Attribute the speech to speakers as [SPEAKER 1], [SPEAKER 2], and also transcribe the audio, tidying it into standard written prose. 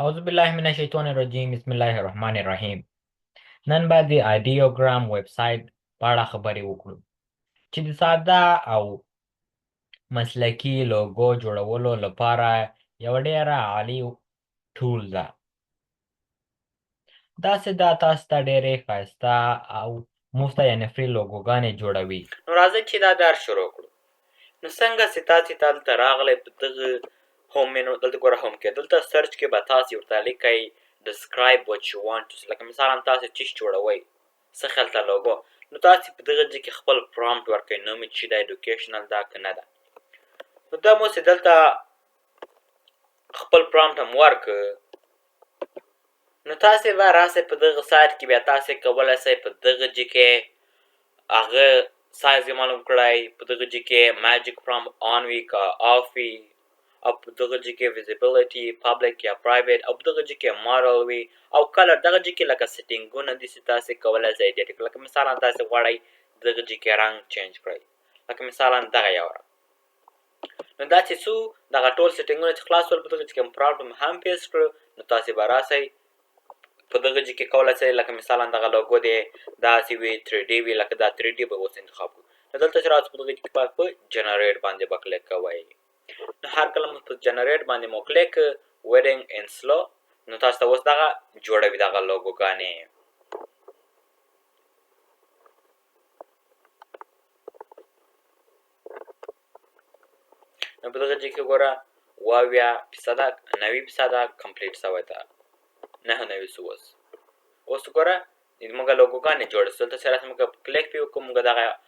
[SPEAKER 1] اعوذ بالله من الشیطان الرجیم بسم الله الرحمن الرحیم نن به د ایډیوګرام ویب سایټ په اړه خبرې وکړو چې د ساده او مسلکي لوګو جوړولو لپاره یو ډیره عالی ټول ده. داسې دا تاسو ته ډیرې ښایسته او مفته یعنې فري لوګوګانې جوړوي. نو راځئ چې دا درس شروع کړو. نو څنګه چې تاسې دلته راغلی په دغه هوم منو دلته ګوره هوم کې دلته سرچ کې به تاسې ورته لیکئ describe what you want to لکه مثلا تاسې څه شی جوړوئ څه خیال ته لوګو نو تاسې په دغه ځای کې خپل پرامپټ ورکوئ نوم یې چې ده ایډوکیشنل ده که نه ده. نو دا مو چې دلته خپل پرامپټ هم ورکړه نو تاسې به راسئ په دغه سایټ کې بیا تاسې کولی شئ په دغه ځای کې هغه سایز یې معلوم کړئ په دغه ځای کې میجیک پرامپټ آن وي که آف وي او په دغه ځای کې ویزیبیلیټي پبلیک یا پرایویټ او په دغه ځای کې مارل وي او کلر دغه ځای کې لکه سیټینګونه دي چې تاسې کولی شئ ایډیټ کړئ. لکه مثلا تاسې غواړئ دغه ځای کې رنګ چینج کړئ لکه مثلا دغه یو رنګ. نو دا چې څو دغه ټول سیټینګونه چې خلاص شول په دغه ځای کې پرامپټ هم پیسټ کړو نو تاسې به راسئ په دغه ځای کې کولی شئ لکه مثلا دغه لوګو دی داسې وي 3D وي لکه دا 3D به اوس انتخاب کړو. نو دلته چې راسئ په دغه ځای کې په جنریټ باندې به کلیک کوئ. نو هر کله مو په جنریټ باندې مو کلیک ویډینګ ان سلو نو تاسو ته اوس دغه جوړوي دغه لوګوګانې. نو په دغه ځای کې ګوره 90% کمپلیټ شوی ده 99 اوس ګوره زموږ لوګوګانې جوړه شول. دلته چې راسئ موږ کلیک پرې وکړو موږ دغه